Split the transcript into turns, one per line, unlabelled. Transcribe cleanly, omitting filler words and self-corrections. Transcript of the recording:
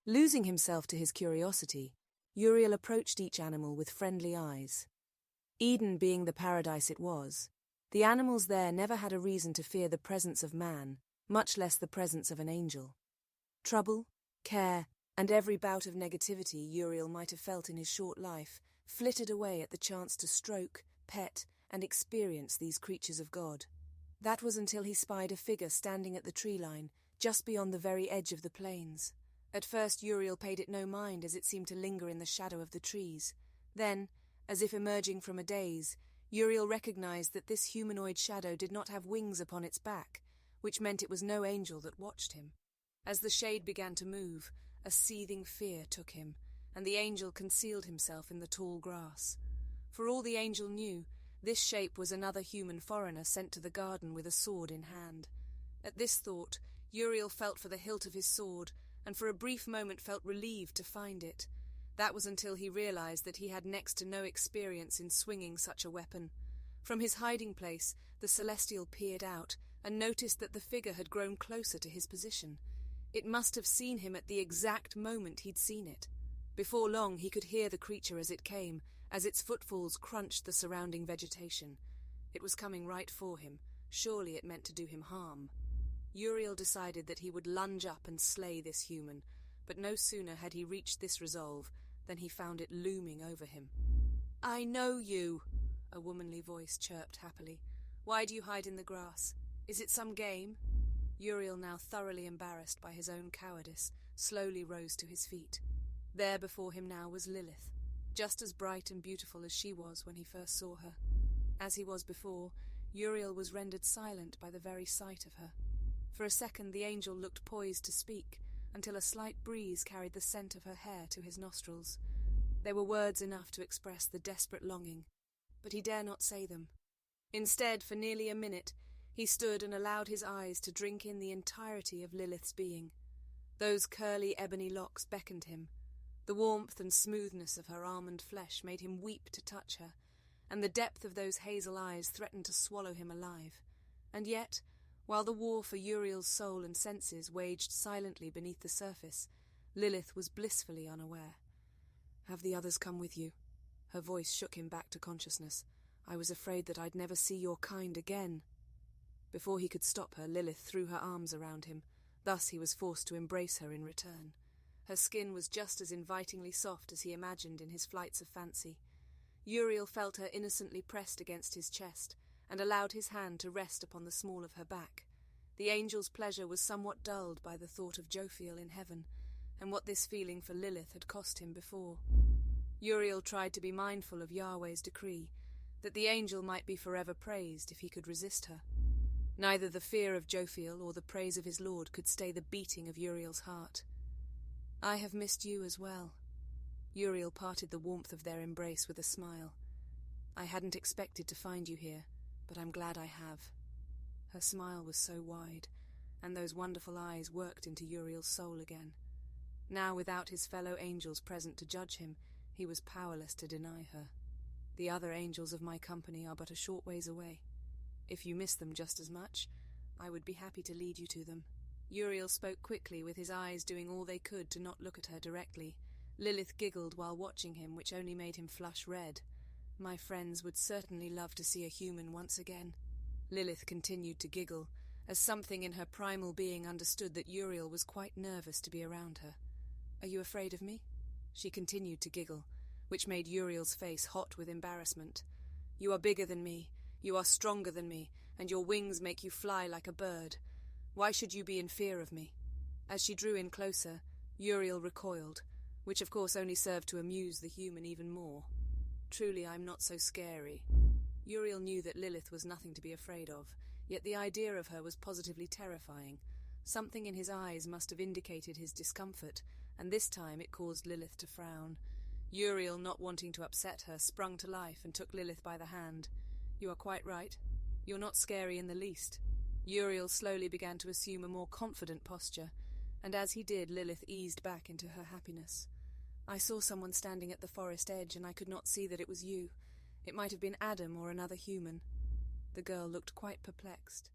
Losing himself to his curiosity, Uriel approached each animal with friendly eyes. Eden being the paradise it was, the animals there never had a reason to fear the presence of man, much less the presence of an angel. Trouble, care, and every bout of negativity Uriel might have felt in his short life flitted away at the chance to stroke, pet, and experience these creatures of God. That was until he spied a figure standing at the tree line, just beyond the very edge of the plains. At first Uriel paid it no mind as it seemed to linger in the shadow of the trees. Then, as if emerging from a daze, Uriel recognized that this humanoid shadow did not have wings upon its back, which meant it was no angel that watched him. As the shade began to move, a seething fear took him, and the angel concealed himself in the tall grass. For all the angel knew, this shape was another human foreigner sent to the garden with a sword in hand. At this thought, Uriel felt for the hilt of his sword, and for a brief moment felt relieved to find it. That was until he realized that he had next to no experience in swinging such a weapon. From his hiding place, the Celestial peered out and noticed that the figure had grown closer to his position. It must have seen him at the exact moment he'd seen it. Before long he could hear the creature as it came, as its footfalls crunched the surrounding vegetation. It was coming right for him. Surely it meant to do him harm. Uriel decided that he would lunge up and slay this human, but no sooner had he reached this resolve than he found it looming over him. "I know you," a womanly voice chirped happily. "Why do you hide in the grass? Is it some game?" Uriel, now thoroughly embarrassed by his own cowardice, slowly rose to his feet. There before him now was Lilith, just as bright and beautiful as she was when he first saw her. As he was before, Uriel was rendered silent by the very sight of her. For a second the angel looked poised to speak, until a slight breeze carried the scent of her hair to his nostrils. They were words enough to express the desperate longing, but he dare not say them. Instead, for nearly a minute, he stood and allowed his eyes to drink in the entirety of Lilith's being. Those curly ebony locks beckoned him. The warmth and smoothness of her almond flesh made him weep to touch her, and the depth of those hazel eyes threatened to swallow him alive. And yet, while the war for Uriel's soul and senses waged silently beneath the surface, Lilith was blissfully unaware. "Have the others come with you?" Her voice shook him back to consciousness. "I was afraid that I'd never see your kind again." Before he could stop her, Lilith threw her arms around him. Thus he was forced to embrace her in return. Her skin was just as invitingly soft as he imagined in his flights of fancy. Uriel felt her innocently pressed against his chest, and allowed his hand to rest upon the small of her back. The angel's pleasure was somewhat dulled by the thought of Jophiel in heaven, and what this feeling for Lilith had cost him before. Uriel tried to be mindful of Yahweh's decree, that the angel might be forever praised if he could resist her. Neither the fear of Jophiel or the praise of his Lord could stay the beating of Uriel's heart. "I have missed you as well." Uriel parted the warmth of their embrace with a smile. "I hadn't expected to find you here, but I'm glad I have." Her smile was so wide, and those wonderful eyes worked into Uriel's soul again. Now, without his fellow angels present to judge him, he was powerless to deny her. "The other angels of my company are but a short ways away. If you miss them just as much, I would be happy to lead you to them." Uriel spoke quickly, with his eyes doing all they could to not look at her directly. Lilith giggled while watching him, which only made him flush red. "My friends would certainly love to see a human once again." Lilith continued to giggle, as something in her primal being understood that Uriel was quite nervous to be around her. "Are you afraid of me?" She continued to giggle, which made Uriel's face hot with embarrassment. "You are bigger than me, you are stronger than me, and your wings make you fly like a bird. Why should you be in fear of me?" As she drew in closer, Uriel recoiled, which of course only served to amuse the human even more. "Truly, I'm not so scary." Uriel knew that Lilith was nothing to be afraid of, yet the idea of her was positively terrifying. Something in his eyes must have indicated his discomfort, and this time it caused Lilith to frown. Uriel, not wanting to upset her, sprung to life and took Lilith by the hand. "You are quite right. You're not scary in the least." Uriel slowly began to assume a more confident posture, and as he did, Lilith eased back into her happiness. "I saw someone standing at the forest edge, and I could not see that it was you. It might have been Adam or another human." The girl looked quite perplexed.